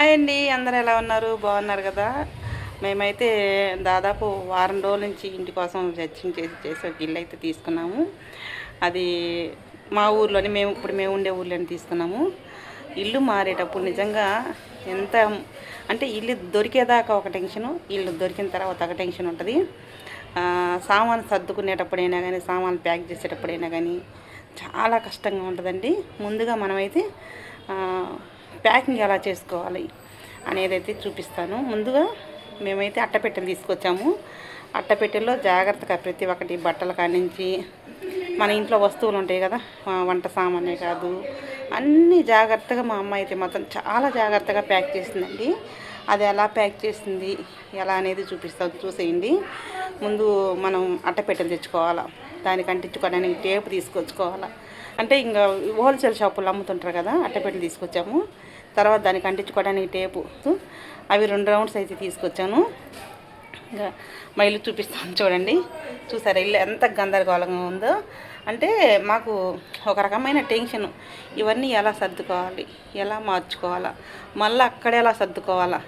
Hi అండి, అందరూ ఎలా ఉన్నారు? బాగున్నారు కదా? మేమైతే దాదాపు వారం రోజుల నుంచి ఇంటి కోసం సెర్చింగ్ చేసి ఒక ఇల్లు అయితే తీసుకున్నాము. అది మా ఊర్లోనే, మేము ఉండే ఊర్లోనే తీసుకున్నాము. ఇల్లు మారేటప్పుడు నిజంగా ఎంత అంటే ఇల్లు దొరికేదాకా ఒక టెన్షను, ఇల్లు దొరికిన తర్వాత ఒక టెన్షన్ ఉంటుంది. సామాను సర్దుకునేటప్పుడైనా కానీ, సామాన్లు ప్యాక్ చేసేటప్పుడైనా కానీ చాలా కష్టంగా ఉంటుందండి. ముందుగా మనమైతే ప్యాకింగ్ ఎలా చేసుకోవాలి అనేది అయితే చూపిస్తాను. ముందుగా మేమైతే అట్టపెట్టెలు తీసుకొచ్చాము. అట్టపెట్టెల్లో జాగ్రత్తగా ప్రతి ఒక్కటి బట్టల కానించి మన ఇంట్లో వస్తువులు ఉంటాయి కదా, వంట సామానే కాదు, అన్నీ జాగ్రత్తగా మా అమ్మ అయితే మాత్రం చాలా జాగ్రత్తగా ప్యాక్ చేసిందండి. అది ఎలా ప్యాక్ చేసింది ఎలా అనేది చూపిస్తాను, చూసేయండి. ముందు మనం అట్టపెట్టెలు తెచ్చుకోవాలా, దానికి అంటించుకోవడానికి టేపు తీసుకొచ్చుకోవాలా. అంటే ఇంకా హోల్సేల్ షాపుల్లో అమ్ముతుంటారు కదా, అట్టపెట్టెలు తీసుకొచ్చాము. తర్వాత దానికి అంటించుకోవడానికి టేపు, అవి 2 రౌండ్స్ అయితే తీసుకొచ్చాను. ఇంకా మా ఇల్లు చూపిస్తాను చూడండి. చూసారా ఇల్లు ఎంత గందరగోళంగా ఉందో. అంటే మాకు ఒక రకమైన టెన్షన్, ఇవన్నీ ఎలా సర్దుకోవాలి, ఎలా మార్చుకోవాలా, మళ్ళీ అక్కడ ఎలా సర్దుకోవాలా.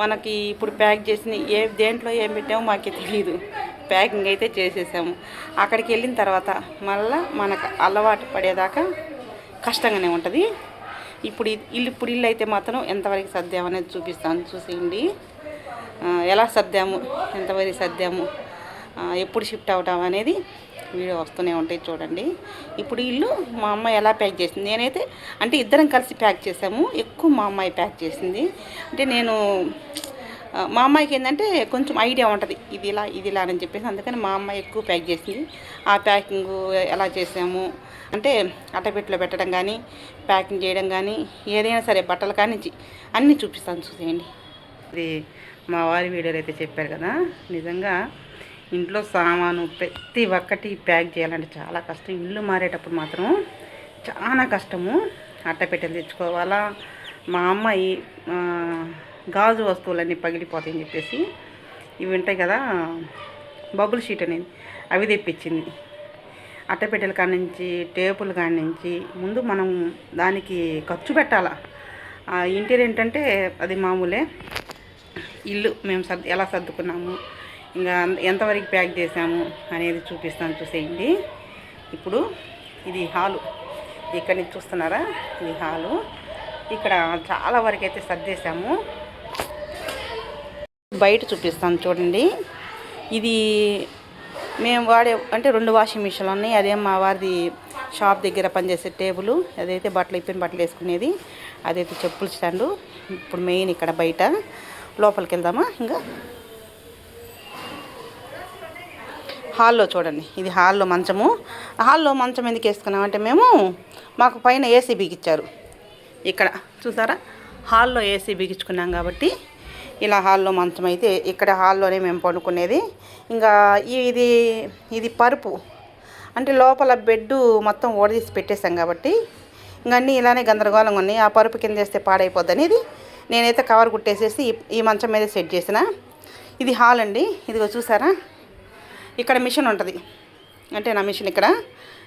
మనకి ఇప్పుడు ప్యాక్ చేసిన దేంట్లో ఏం పెట్టామో మాకే తెలియదు. ప్యాకింగ్ అయితే చేసేసాము. అక్కడికి వెళ్ళిన తర్వాత మళ్ళీ మనకు అలవాటు పడేదాకా కష్టంగానే ఉంటుంది. ఇప్పుడు ఇల్లు అయితే మాత్రం ఎంతవరకు సర్దామనేది చూపిస్తాను, చూసేయండి. ఎలా సర్దాము, ఎంతవరకు సర్దాము, ఎప్పుడు షిఫ్ట్ అవుతాం అనేది వీడియో వస్తూనే ఉంటాయి చూడండి. ఇప్పుడు ఇల్లు మా అమ్మాయి ఎలా ప్యాక్ చేసింది, నేనైతే అంటే ఇద్దరం కలిసి ప్యాక్ చేసాము. ఎక్కువ మా అమ్మాయి ప్యాక్ చేసింది. అంటే నేను మా అమ్మాయికి ఏంటంటే కొంచెం ఐడియా ఉంటుంది, ఇది ఇలా అని చెప్పేసి, అందుకని మా అమ్మాయి ఎక్కువ ప్యాక్ చేసింది. ఆ ప్యాకింగ్ ఎలా చేసాము అంటే అట్టపెట్టెలో పెట్టడం కానీ, ప్యాకింగ్ చేయడం కానీ, ఏదైనా సరే బట్టలు కానించి అన్నీ చూపిస్తాను, చూసేయండి. ఇది మా వారి వీడియోలో అయితే చెప్పారు కదా, నిజంగా ఇంట్లో సామాను ప్రతి ఒక్కటి ప్యాక్ చేయాలంటే చాలా కష్టం. ఇల్లు మారేటప్పుడు మాత్రం చాలా కష్టము. అట్టపెట్టెలు తెచ్చుకోవాలా. మా అమ్మాయి గాజు వస్తువులన్నీ పగిలిపోతాయని చెప్పేసి ఇవి ఉంటాయి కదా, బబుల్ షీట్ అనేది, అవి తెప్పించింది. అట్టపెట్టెల కాడి నుంచి, టేపుల కాడి నుంచి ముందు మనం దానికి ఖర్చు పెట్టాలా. ఇంటీరియర్ ఏంటంటే అది మామూలే. ఇల్లు మేము ఎలా సర్దుకున్నాము, ఇంకా ఎంతవరకు ప్యాక్ చేసాము అనేది చూపిస్తాను, చూసేయండి. ఇప్పుడు ఇది హాలు, ఇక్కడి నుంచి చూస్తున్నారా, ఇది హాలు. ఇక్కడ చాలా వరకు అయితే సర్దేశాము. బయట చూపిస్తాను చూడండి. ఇది మేము వాడే అంటే 2 వాషింగ్ మిషన్లు ఉన్నాయి. అదే మా వారిది షాప్ దగ్గర పనిచేసే టేబుల్, అదైతే ఇప్పిన బట్టలు వేసుకునేది, అదైతే చెప్పుల స్టాండు. ఇప్పుడు మెయిన్ ఇక్కడ బయట. లోపలికి వెళ్దామా? ఇంకా హాల్లో చూడండి, ఇది హాల్లో మంచము. హాల్లో మంచం ఎందుకు వేసుకున్నామంటే మాకు పైన ఏసీ బిగించారు. ఇక్కడ చూసారా, హాల్లో ఏసీ బిగించుకున్నాం కాబట్టి ఇలా హాల్లో మంచం అయితే ఇక్కడ హాల్లోనే మేము పడుకునేది. ఇంకా ఇది పరుపు, అంటే లోపల బెడ్డు మొత్తం ఓడదీసి పెట్టేశాం కాబట్టి ఇంక అన్నీ ఇలానే గందరగోళంగా ఉన్నాయి. ఆ పరుపు కింద వేస్తే పాడైపోద్ది అనేది నేనైతే కవర్ కుట్టేసేసి ఈ మంచం మీద సెట్ చేసిన. ఇది హాల్ అండి. ఇదిగో చూసారా, ఇక్కడ మిషన్ ఉంటుంది. అంటే నా మిషన్ ఇక్కడ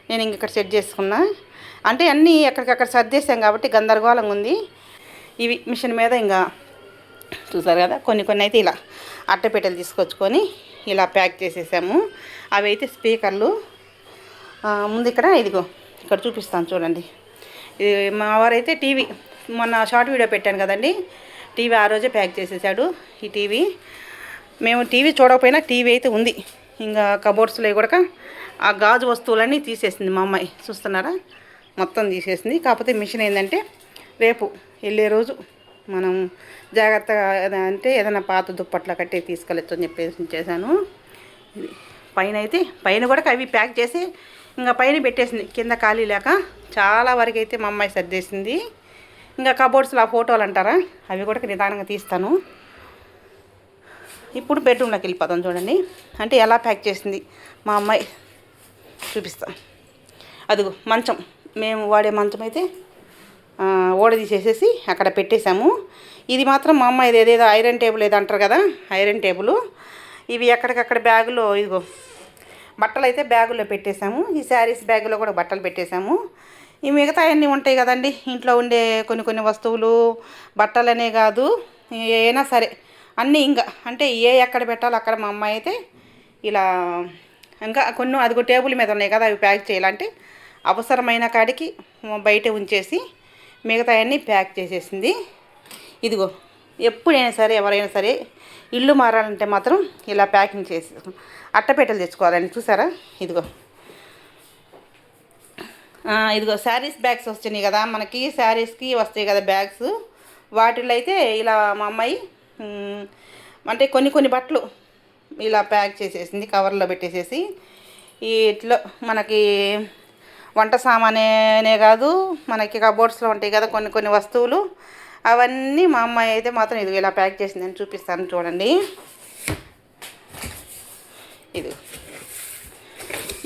నేను ఇక్కడ సెట్ చేసుకున్నా. అంటే అన్నీ ఎక్కడికక్కడ సర్దేశాం కాబట్టి గందరగోళంగా ఉంది. ఇవి మిషన్ మీద ఇంకా చూసారు కదా, కొన్ని అయితే ఇలా అట్టపెట్టెలు తీసుకొచ్చుకొని ఇలా ప్యాక్ చేసేసాము. అవి అయితే స్పీకర్లు. ముందు ఇక్కడ చూపిస్తాను చూడండి. ఇది మా వారైతే టీవీ, మొన్న షార్ట్ వీడియో పెట్టాను కదండి, టీవీ ఆ రోజే ప్యాక్ చేసేసాడు. ఈ టీవీ మేము టీవీ చూడకపోయినా టీవీ అయితే ఉంది. ఇంకా కబోర్డ్స్లో కూడా ఆ గాజు వస్తువులన్నీ తీసేసింది మా అమ్మాయి, చూస్తున్నారా, మొత్తం తీసేసింది. కాకపోతే మిషన్ ఏంటంటే రేపు వెళ్ళే రోజు మనం జాగ్రత్తగా అంటే ఏదైనా పాత దుప్పట్ల కట్టి తీసుకెళ్ళచ్చు అని చెప్పేసి చేశాను. ఇది పైన కూడా అవి ప్యాక్ చేసి ఇంకా పైన పెట్టేసింది, కింద ఖాళీ లేక చాలా వరకు అయితే మా అమ్మాయి సర్దేసింది. ఇంకా కబోర్డ్స్లో ఆ ఫోటోలు అంటారా, అవి కూడా నిదానంగా తీస్తాను. ఇప్పుడు బెడ్రూమ్లోకి వెళ్ళిపోతాం చూడండి. అంటే ఎలా ప్యాక్ చేసింది మా అమ్మాయి చూపిస్తాం. అదిగో మంచం, మేము వాడే మంచం అయితే ఓడదీసేసేసి అక్కడ పెట్టేశాము. ఇది మాత్రం మా అమ్మాయి ఏదేదో ఐరన్ టేబుల్ ఏదో అంటారు కదా, ఐరన్ టేబుల్. ఇవి ఎక్కడికక్కడ బ్యాగులో, ఇదిగో బట్టలు అయితే బ్యాగులో పెట్టేశాము. ఈ శారీస్ బ్యాగులో కూడా బట్టలు పెట్టేశాము. ఈ మిగతా అన్నీ ఉంటాయి కదండి, ఇంట్లో ఉండే కొన్ని కొన్ని వస్తువులు, బట్టలనే కాదు ఏమైనా సరే అన్నీ ఇంకా అంటే ఎక్కడ పెట్టాలో అక్కడ మా అమ్మాయి అయితే ఇలా ఇంకా కొన్ని అదిగో టేబుల్ మీద ఉన్నాయి కదా, అవి ప్యాక్ చేయాలంటే అవసరమైన కాడికి బయట ఉంచేసి మిగతా అన్నీ ప్యాక్ చేసేసింది. ఇదిగో ఎప్పుడైనా సరే ఎవరైనా సరే ఇల్లు మారాలంటే మాత్రం ఇలా ప్యాకింగ్ చేసి అట్టపెట్టెలు తెచ్చుకోవాలండి. చూసారా, ఇదిగో ఇదిగో శారీస్ బ్యాగ్స్ వస్తున్నాయి కదా, మనకి శారీస్కి వస్తాయి కదా బ్యాగ్స్, వాటిల్లో అయితే ఇలా మా అమ్మాయి అంటే కొన్ని కొన్ని బట్టలు ఇలా ప్యాక్ చేసేసింది, కవర్లో పెట్టేసేసి. ఇట్లా మనకి వంట సామానే కాదు, మనకి కబోర్డ్స్లో ఉంటాయి కదా కొన్ని కొన్ని వస్తువులు, అవన్నీ మా అమ్మాయి అయితే మాత్రం ఇది ఇలా ప్యాక్ చేసిందని చూపిస్తాను చూడండి. ఇది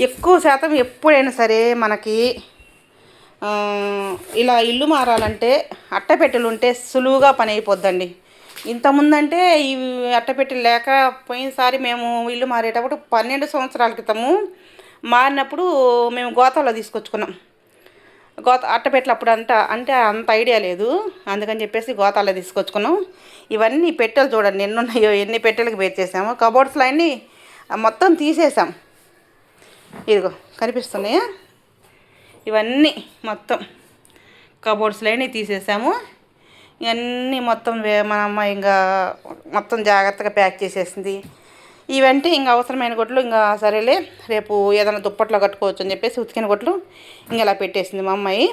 ఎక్కువ శాతం ఎప్పుడైనా సరే మనకి ఇలా ఇల్లు మారాలంటే అట్టపెట్టెలు ఉంటే సులువుగా పని అయిపోద్దండి. ఇంతకుముందంటే ఈ అట్టపెట్టెలు లేక పోయినసారి మేము ఇల్లు మారేటప్పుడు 12 సంవత్సరాల క్రితము మారినప్పుడు మేము గోతాలో తీసుకొచ్చుకున్నాం. అట్టపెట్టెలు అప్పుడు అంటే అంత ఐడియా లేదు, అందుకని చెప్పేసి గోతాలో తీసుకొచ్చుకున్నాం. ఇవన్నీ పెట్టెలు చూడండి ఎన్ని ఉన్నాయో, ఎన్ని పెట్టెలకు పేర్చేసాము. కబోర్డ్స్లో అన్నీ మొత్తం తీసేసాం. ఇదిగో కనిపిస్తున్నాయా, ఇవన్నీ మొత్తం కబోర్డ్స్లో అన్నీ తీసేసాము. ఇవన్నీ మొత్తం మన అమ్మ ఇంకా మొత్తం జాగ్రత్తగా ప్యాక్ చేసేసింది. ఇవంటే ఇంకా అవసరమైన గుడ్లు ఇంకా సరేలే రేపు ఏదైనా దుప్పట్లో కట్టుకోవచ్చు అని చెప్పేసి ఉతికిన గుడ్లు ఇంక ఇలా పెట్టేసింది మా అమ్మాయి.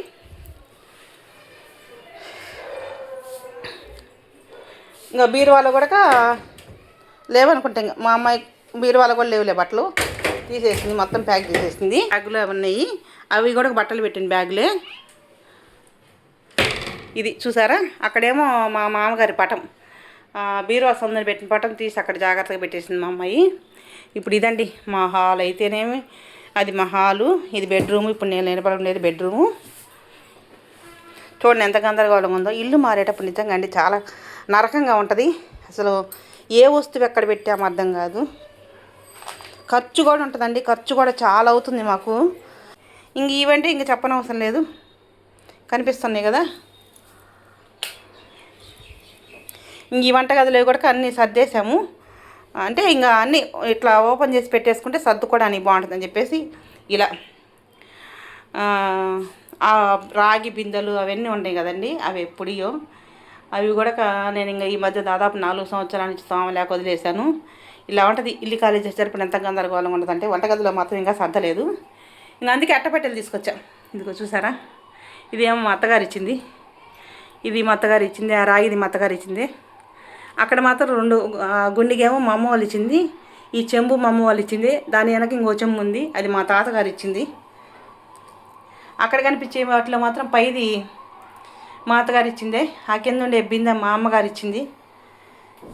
ఇంకా బీరువాలో కూడా లేవనుకుంటా, ఇంకా మా అమ్మాయి బీరువాలో కూడా లేవులే బట్టలు, తీసేసింది మొత్తం ప్యాక్ చేసేసింది. బ్యాగులో ఉన్నాయి, అవి కూడా బట్టలు పెట్టిన బ్యాగులే. ఇది చూసారా, అక్కడేమో మా మామగారి పటం, బీరువా సందుని పెట్టిన పటం తీసి అక్కడ జాగ్రత్తగా పెట్టేసింది మా అమ్మాయి. ఇప్పుడు ఇదండి మా హాల్ అయితేనేమి, అది మా హాలు, ఇది బెడ్రూము. ఇప్పుడు నేను నిలబడడం లేదు, బెడ్రూము. చూడండి ఎంత గందరగోళంగా ఉందో. ఇల్లు మారేటప్పుడు నిజంగా అండి చాలా నరకంగా ఉంటుంది. అసలు ఏ వస్తువు ఎక్కడ పెట్టామో అర్థం కాదు. ఖర్చు కూడా ఉంటుందండి, ఖర్చు కూడా చాలా అవుతుంది మాకు. ఇంక ఇవంటే ఇంక చెప్పనవసరం లేదు, కనిపిస్తున్నాయి కదా. ఇంక ఈ వంటగదిలో కూడా అన్నీ సర్దేశాము. అంటే ఇంకా అన్నీ ఇట్లా ఓపెన్ చేసి పెట్టేసుకుంటే సర్దుకోవడానికి బాగుంటుందని చెప్పేసి ఇలా రాగి బిందెలు అవన్నీ ఉంటాయి కదండి, అవి ఎప్పుడియో అవి కూడా నేను ఇంకా ఈ మధ్య దాదాపు 4 సంవత్సరాల నుంచి లేక వదిలేశాను. ఇలా ఉంటుంది ఇల్లు ఖాళీ చేసేటప్పుడు ఎంత గందరగోళంగా ఉంటుందంటే, వంటగదిలో మాత్రం ఇంకా సర్దలేదు. ఇంకా అందుకే అట్టపెట్టెలు తీసుకొచ్చాం. ఇదిగో చూసారా, ఇదేమో మా అత్తగారు ఇచ్చింది, ఇది మా అత్తగారు ఇచ్చింది, ఆ రాగిది మా అత్తగారు ఇచ్చింది. అక్కడ మాత్రం 2 గుండిగేమో మా అమ్మ వాళ్ళు ఇచ్చింది, ఈ చెంబు మా అమ్మ వాళ్ళు ఇచ్చింది, దాని వెనక ఇంకో చెంబు ఉంది, అది మా తాతగారు ఇచ్చింది. అక్కడ కనిపించే వాటిలో మాత్రం పైది మా అత్తగారు ఇచ్చిందే, ఆ కింద ఉండే బిందె మా అమ్మగారు ఇచ్చింది.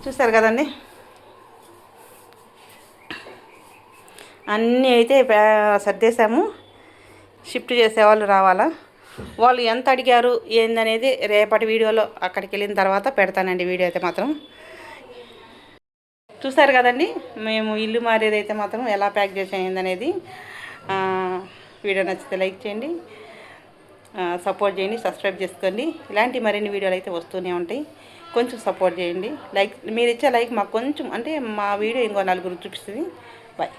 చూసారు కదండి, అన్నీ అయితే సర్దేశాము. షిఫ్ట్ చేసేవాళ్ళు రావాలా, వాళ్ళు ఎంత అడిగారు ఏందనేది రేపటి వీడియోలో అక్కడికి వెళ్ళిన తర్వాత పెడతానండి వీడియో అయితే మాత్రం. చూసారు కదండి మేము ఇల్లు మారేదైతే మాత్రం ఎలా ప్యాక్ చేసేది. వీడియో నచ్చితే లైక్ చేయండి, సపోర్ట్ చేయండి, సబ్స్క్రైబ్ చేసుకోండి. ఇలాంటి మరిన్ని వీడియోలు అయితే వస్తూనే ఉంటాయి, కొంచెం సపోర్ట్ చేయండి. లైక్ మీరు ఇచ్చే లైక్ మాకు కొంచెం అంటే మా వీడియో ఇంకో 4 చూపిస్తుంది. బాయ్.